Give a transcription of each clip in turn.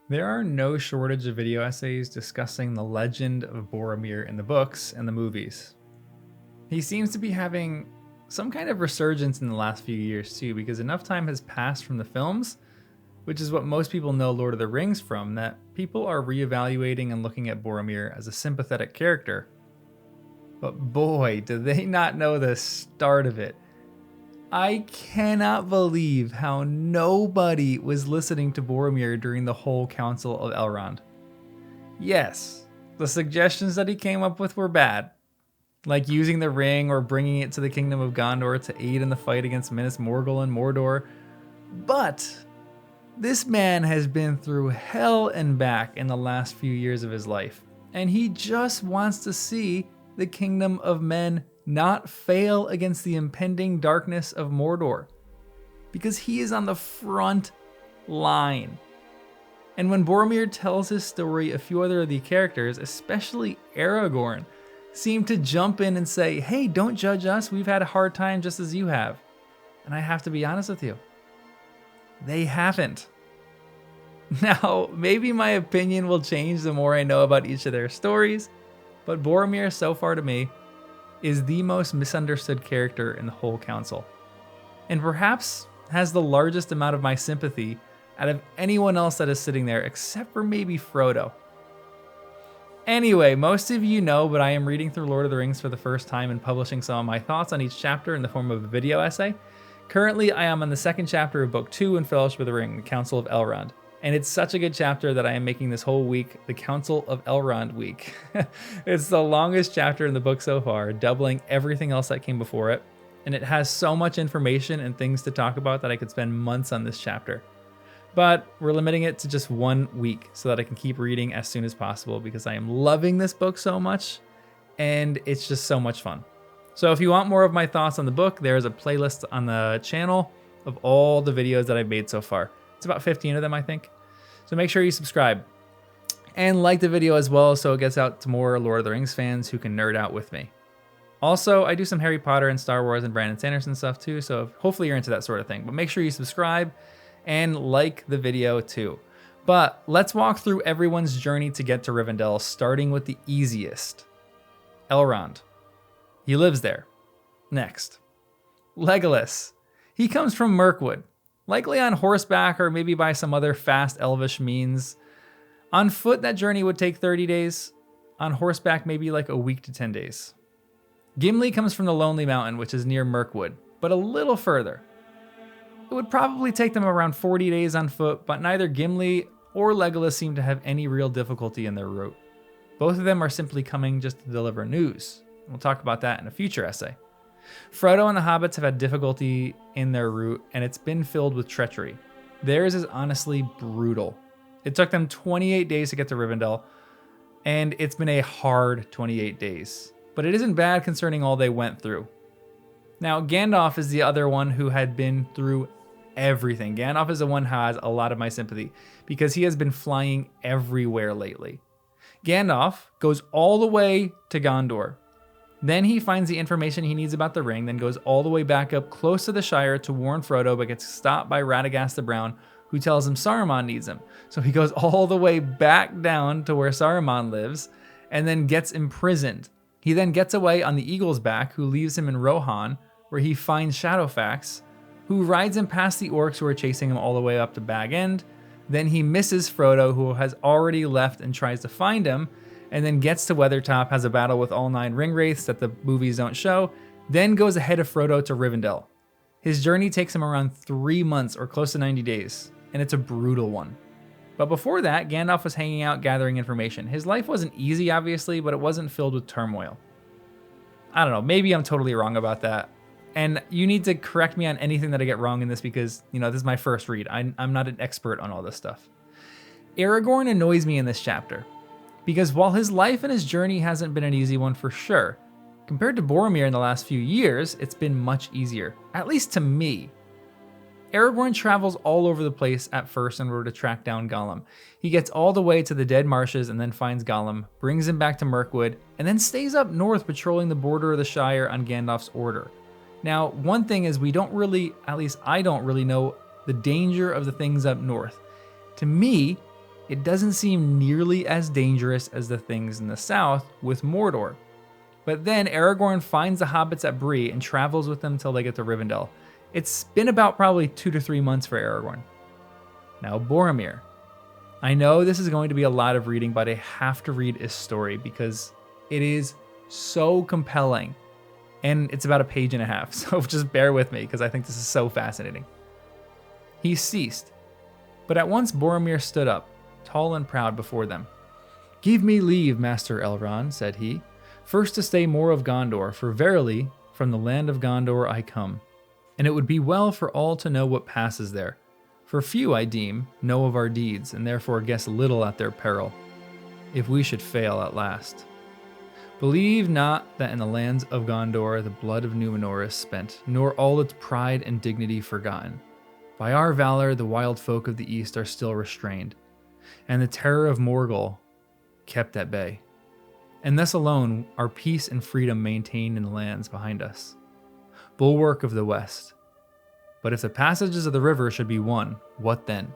There are no shortage of video essays discussing the legend of Boromir in the books and the movies. He seems to be having some kind of resurgence in the last few years too, because enough time has passed from the films, which is what most people know Lord of the Rings from, that people are reevaluating and looking at Boromir as a sympathetic character. But boy, do they not know the start of it. I cannot believe how nobody was listening to Boromir during the whole Council of Elrond. Yes, the suggestions that he came up with were bad, like using the ring or bringing it to the Kingdom of Gondor to aid in the fight against Minas Morgul and Mordor. But this man has been through hell and back in the last few years of his life, and he just wants to see the Kingdom of Men not fail against the impending darkness of Mordor, because he is on the front line. And when Boromir tells his story, a few other of the characters, especially Aragorn, seem to jump in and say, hey, don't judge us, we've had a hard time just as you have. And I have to be honest with you, they haven't. Now, maybe my opinion will change the more I know about each of their stories, but Boromir, so far to me, is the most misunderstood character in the whole council, and perhaps has the largest amount of my sympathy out of anyone else that is sitting there, except for maybe Frodo. Anyway, most of you know, but I am reading through Lord of the Rings for the first time and publishing some of my thoughts on each chapter in the form of a video essay. Currently, I am on the second chapter of Book 2 in Fellowship of the Ring, the Council of Elrond. And it's such a good chapter that I am making this whole week the Council of Elrond week. It's the longest chapter in the book so far, doubling everything else that came before it. And it has so much information and things to talk about that I could spend months on this chapter. But we're limiting it to just 1 week so that I can keep reading as soon as possible, because I am loving this book so much and it's just so much fun. So if you want more of my thoughts on the book, there is a playlist on the channel of all the videos that I've made so far. It's about 15 of them, I think. So make sure you subscribe and like the video as well, so it gets out to more Lord of the Rings fans who can nerd out with me. Also, I do some Harry Potter and Star Wars and Brandon Sanderson stuff too, so hopefully you're into that sort of thing. But make sure you subscribe and like the video too. But let's walk through everyone's journey to get to Rivendell, starting with the easiest. Elrond. He lives there. Next. Legolas. He comes from Mirkwood, likely on horseback or maybe by some other fast elvish means. On foot, that journey would take 30 days. On horseback, maybe like a week to 10 days. Gimli comes from the Lonely Mountain, which is near Mirkwood, but a little further. It would probably take them around 40 days on foot, but neither Gimli or Legolas seem to have any real difficulty in their route. Both of them are simply coming just to deliver news. We'll talk about that in a future essay. Frodo and the hobbits have had difficulty in their route, and it's been filled with treachery. Theirs is honestly brutal. It took them 28 days to get to Rivendell, and it's been a hard 28 days. But it isn't bad concerning all they went through. Now, Gandalf is the other one who had been through everything. Gandalf is the one who has a lot of my sympathy, because he has been flying everywhere lately. Gandalf goes all the way to Gondor. Then he finds the information he needs about the ring, then goes all the way back up close to the Shire to warn Frodo, but gets stopped by Radagast the Brown, who tells him Saruman needs him. So he goes all the way back down to where Saruman lives, and then gets imprisoned. He then gets away on the eagle's back, who leaves him in Rohan, where he finds Shadowfax, who rides him past the orcs who are chasing him all the way up to Bag End. Then he misses Frodo, who has already left, and tries to find him, and then gets to Weathertop, has a battle with all 9 ring wraiths that the movies don't show, then goes ahead of Frodo to Rivendell. His journey takes him around 3 months or close to 90 days, and it's a brutal one. But before that, Gandalf was hanging out gathering information. His life wasn't easy, obviously, but it wasn't filled with turmoil. I don't know, maybe I'm totally wrong about that. And you need to correct me on anything that I get wrong in this, because, this is my first read. I'm not an expert on all this stuff. Aragorn annoys me in this chapter, because while his life and his journey hasn't been an easy one for sure, compared to Boromir in the last few years, it's been much easier, at least to me. Aragorn travels all over the place at first in order to track down Gollum. He gets all the way to the Dead Marshes and then finds Gollum, brings him back to Mirkwood, and then stays up north patrolling the border of the Shire on Gandalf's order. Now, one thing is we don't really, at least I don't really know the danger of the things up north. To me, it doesn't seem nearly as dangerous as the things in the south with Mordor. But then Aragorn finds the hobbits at Bree and travels with them till they get to Rivendell. It's been about probably 2 to 3 months for Aragorn. Now Boromir. I know this is going to be a lot of reading, but I have to read his story because it is so compelling. And it's about a page and a half, so just bear with me because I think this is so fascinating. He ceased, but at once Boromir stood up, tall and proud before them. "Give me leave, Master Elrond," said he, "first to stay more of Gondor, for verily, from the land of Gondor I come. And it would be well for all to know what passes there. For few, I deem, know of our deeds, and therefore guess little at their peril, if we should fail at last. Believe not that in the lands of Gondor the blood of Numenor is spent, nor all its pride and dignity forgotten. By our valor the wild folk of the east are still restrained, and the terror of Morgul kept at bay. And thus alone are peace and freedom maintained in the lands behind us, bulwark of the west. But if the passages of the river should be won, what then?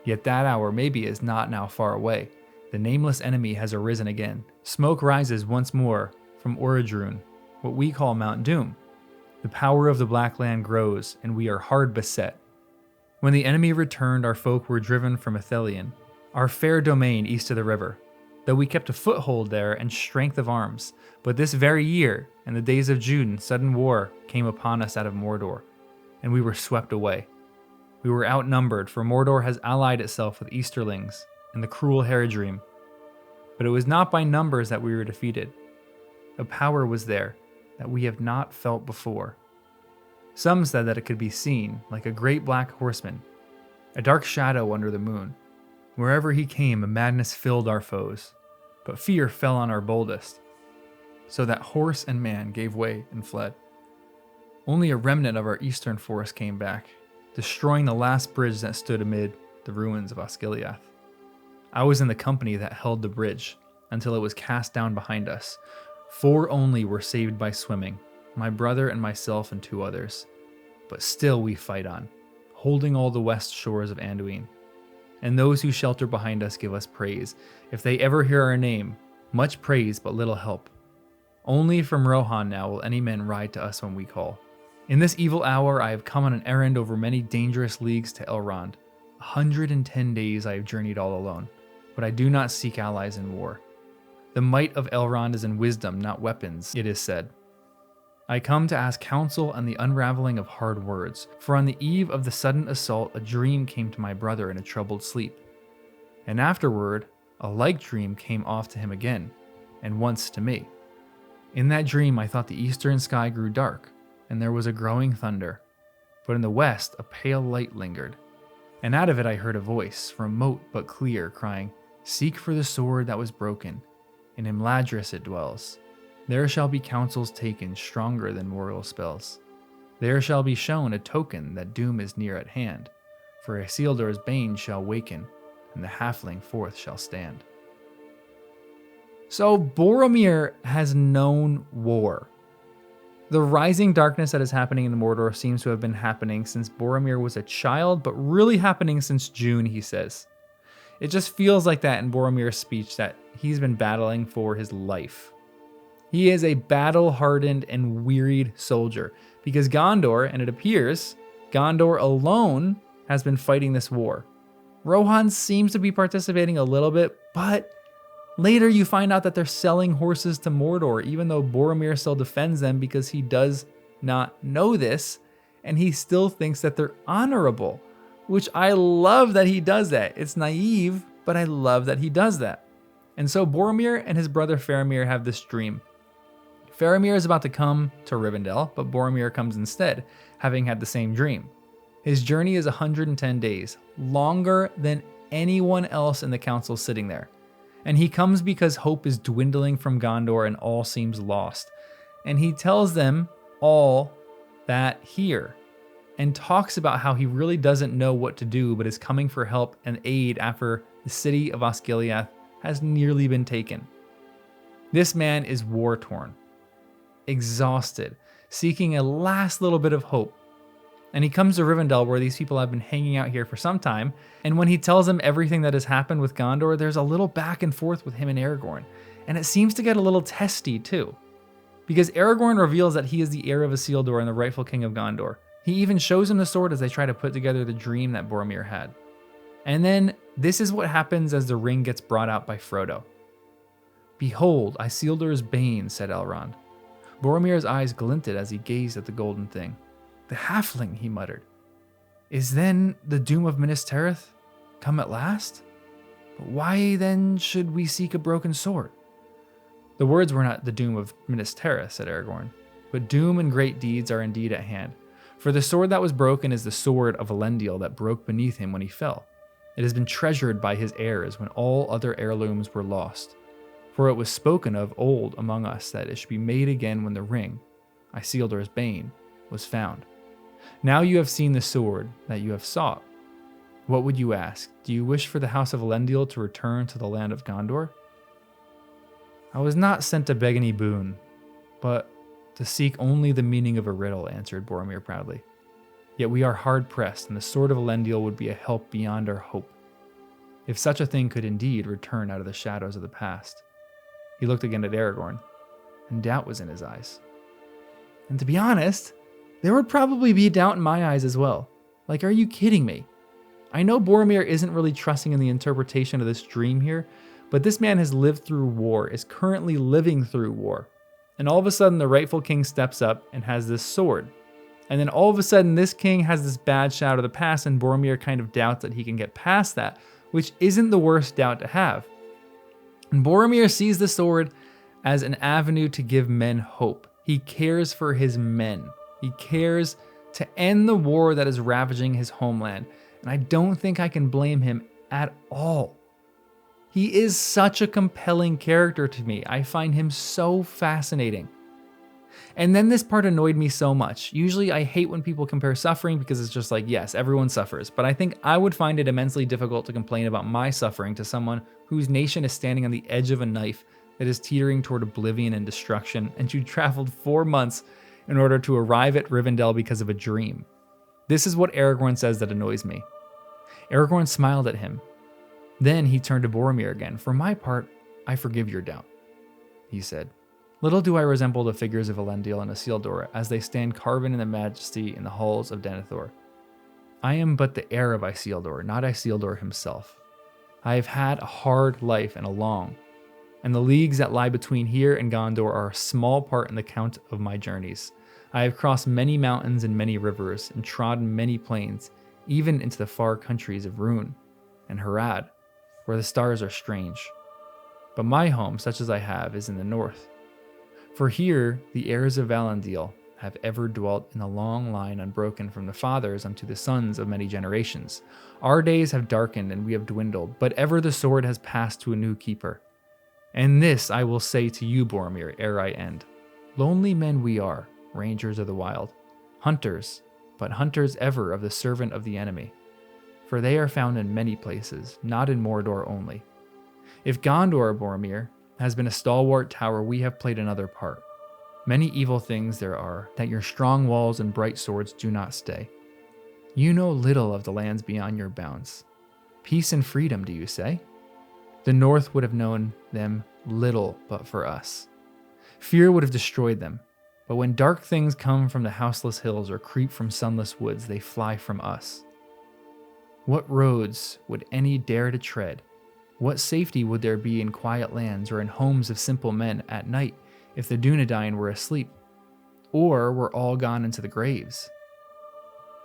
Yet that hour maybe is not now far away. The nameless enemy has arisen again. Smoke rises once more from Orodruin, what we call Mount Doom. The power of the Black Land grows, and we are hard beset. When the enemy returned, our folk were driven from Ithilien, our fair domain east of the river, though we kept a foothold there and strength of arms. But this very year, in the days of June, sudden war came upon us out of Mordor, and we were swept away. We were outnumbered, for Mordor has allied itself with Easterlings and the cruel Haradrim. But it was not by numbers that we were defeated. A power was there that we have not felt before. Some said that it could be seen like a great black horseman, a dark shadow under the moon. Wherever he came, a madness filled our foes, but fear fell on our boldest, so that horse and man gave way and fled. Only a remnant of our eastern force came back, destroying the last bridge that stood amid the ruins of Osgiliath. I was in the company that held the bridge until it was cast down behind us. 4 only were saved by swimming, my brother and myself and 2 others. But still we fight on, holding all the west shores of Anduin. And those who shelter behind us give us praise. If they ever hear our name, much praise but little help. Only from Rohan now will any man ride to us when we call. In this evil hour I have come on an errand over many dangerous leagues to Elrond. 110 days I have journeyed all alone, but I do not seek allies in war. The might of Elrond is in wisdom, not weapons, it is said. I come to ask counsel and the unraveling of hard words, for on the eve of the sudden assault a dream came to my brother in a troubled sleep. And afterward, a like dream came off to him again, and once to me. In that dream I thought the eastern sky grew dark, and there was a growing thunder, but in the west a pale light lingered. And out of it I heard a voice, remote but clear, crying, "Seek for the sword that was broken. In Imladris it dwells. There shall be counsels taken stronger than mortal spells. There shall be shown a token that doom is near at hand, for Isildur's bane shall waken, and the halfling forth shall stand." So Boromir has known war. The rising darkness that is happening in Mordor seems to have been happening since Boromir was a child, but really happening since June, he says. It just feels like that in Boromir's speech, that he's been battling for his life. He is a battle-hardened and wearied soldier, because Gondor, and it appears, Gondor alone has been fighting this war. Rohan seems to be participating a little bit, but later you find out that they're selling horses to Mordor, even though Boromir still defends them because he does not know this, and he still thinks that they're honorable, which I love that he does that. It's naive, but I love that he does that. And so Boromir and his brother Faramir have this dream. Faramir is about to come to Rivendell, but Boromir comes instead, having had the same dream. His journey is 110 days, longer than anyone else in the council sitting there. And he comes because hope is dwindling from Gondor and all seems lost. And he tells them all that here, and talks about how he really doesn't know what to do, but is coming for help and aid after the city of Osgiliath has nearly been taken. This man is war-torn, exhausted, seeking a last little bit of hope. And he comes to Rivendell, where these people have been hanging out here for some time. And when he tells them everything that has happened with Gondor, there's a little back and forth with him and Aragorn. And it seems to get a little testy too. Because Aragorn reveals that he is the heir of Isildur and the rightful king of Gondor. He even shows him the sword as they try to put together the dream that Boromir had. And then this is what happens as the ring gets brought out by Frodo. "Behold, Isildur's bane," said Elrond. Boromir's eyes glinted as he gazed at the golden thing. "The halfling," he muttered. "Is then the doom of Minas Tirith come at last? But why then should we seek a broken sword?" "The words were not the doom of Minas Tirith," said Aragorn, "but doom and great deeds are indeed at hand. For the sword that was broken is the sword of Elendil that broke beneath him when he fell. It has been treasured by his heirs when all other heirlooms were lost. For it was spoken of old among us that it should be made again when the ring, Isildur's bane, was found. Now you have seen the sword that you have sought. What would you ask? Do you wish for the house of Elendil to return to the land of Gondor?" "I was not sent to beg any boon, but to seek only the meaning of a riddle," answered Boromir proudly. "Yet we are hard-pressed, and the sword of Elendil would be a help beyond our hope, if such a thing could indeed return out of the shadows of the past." He looked again at Aragorn, and doubt was in his eyes. And to be honest, there would probably be doubt in my eyes as well. Like, are you kidding me? I know Boromir isn't really trusting in the interpretation of this dream here, but this man has lived through war, is currently living through war. And all of a sudden, the rightful king steps up and has this sword. And then all of a sudden, this king has this bad shadow of the past, and Boromir kind of doubts that he can get past that, which isn't the worst doubt to have. And Boromir sees the sword as an avenue to give men hope. He cares for his men. He cares to end the war that is ravaging his homeland. And I don't think I can blame him at all. He is such a compelling character to me. I find him so fascinating. And then this part annoyed me so much. Usually I hate when people compare suffering because it's just like, yes, everyone suffers. But I think I would find it immensely difficult to complain about my suffering to someone whose nation is standing on the edge of a knife that is teetering toward oblivion and destruction, and you traveled 4 months in order to arrive at Rivendell because of a dream. This is what Aragorn says that annoys me. Aragorn smiled at him. Then he turned to Boromir again. "For my part, I forgive your doubt," he said. "Little do I resemble the figures of Elendil and Isildur as they stand carven in the majesty in the halls of Denethor. I am but the heir of Isildur, not Isildur himself. I have had a hard life and a long, and the leagues that lie between here and Gondor are a small part in the count of my journeys. I have crossed many mountains and many rivers, and trodden many plains, even into the far countries of Rhûn and Harad, where the stars are strange. But my home, such as I have, is in the north. For here the heirs of Valandil have ever dwelt in a long line unbroken from the fathers unto the sons of many generations. Our days have darkened and we have dwindled, but ever the sword has passed to a new keeper. And this I will say to you, Boromir, ere I end. Lonely men we are, rangers of the wild, hunters, but hunters ever of the servant of the enemy. For they are found in many places, not in Mordor only. If Gondor, Boromir, has been a stalwart tower, we have played another part. Many evil things there are that your strong walls and bright swords do not stay. You know little of the lands beyond your bounds. Peace and freedom, do you say? The north would have known them little but for us. Fear would have destroyed them, but when dark things come from the houseless hills or creep from sunless woods, they fly from us. What roads would any dare to tread? What safety would there be in quiet lands or in homes of simple men at night if the Dunedain were asleep, or were all gone into the graves?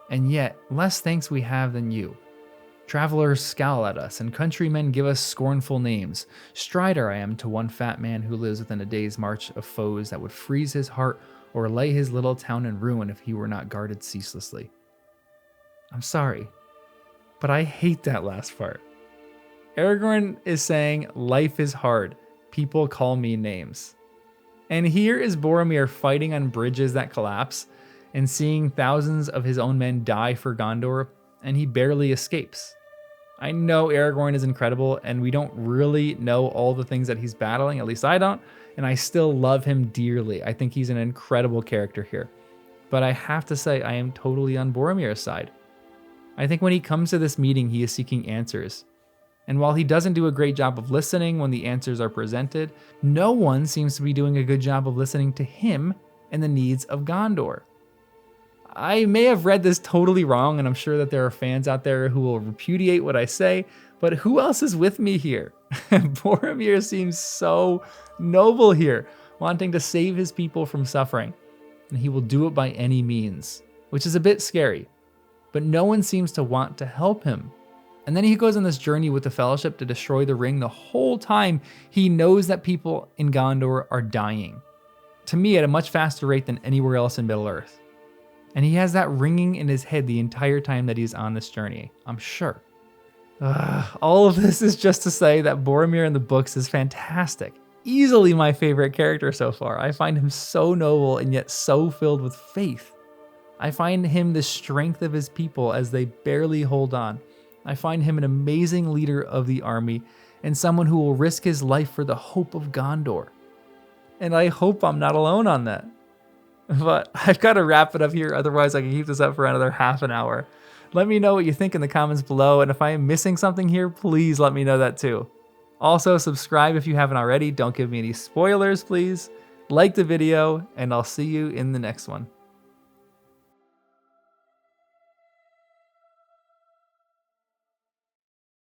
And yet, less thanks we have than you. Travelers scowl at us, and countrymen give us scornful names. Strider I am to one fat man who lives within a day's march of foes that would freeze his heart or lay his little town in ruin if he were not guarded ceaselessly. I'm sorry, but I hate that last part. Aragorn is saying, life is hard. People call me names. And here is Boromir fighting on bridges that collapse and seeing thousands of his own men die for Gondor, and he barely escapes. I know Aragorn is incredible, and we don't really know all the things that he's battling, at least I don't, and I still love him dearly. I think he's an incredible character here. but I have to say I am totally on Boromir's side. I think when he comes to this meeting, he is seeking answers. And while he doesn't do a great job of listening when the answers are presented, no one seems to be doing a good job of listening to him and the needs of Gondor. I may have read this totally wrong, and I'm sure that there are fans out there who will repudiate what I say, but who else is with me here? Boromir seems so noble here, wanting to save his people from suffering, and he will do it by any means, which is a bit scary, but no one seems to want to help him. And then he goes on this journey with the Fellowship to destroy the ring the whole time he knows that people in Gondor are dying. To me, at a much faster rate than anywhere else in Middle-earth. And he has that ringing in his head the entire time that he's on this journey, I'm sure. All of this is just to say that Boromir in the books is fantastic. Easily my favorite character so far. I find him so noble and yet so filled with faith. I find him the strength of his people as they barely hold on. I find him an amazing leader of the army and someone who will risk his life for the hope of Gondor. And I hope I'm not alone on that. But I've got to wrap it up here, otherwise I can keep this up for another half an hour. Let me know what you think in the comments below, and if I am missing something here, please let me know that too. Also, subscribe if you haven't already. Don't give me any spoilers, please. Like the video, and I'll see you in the next one.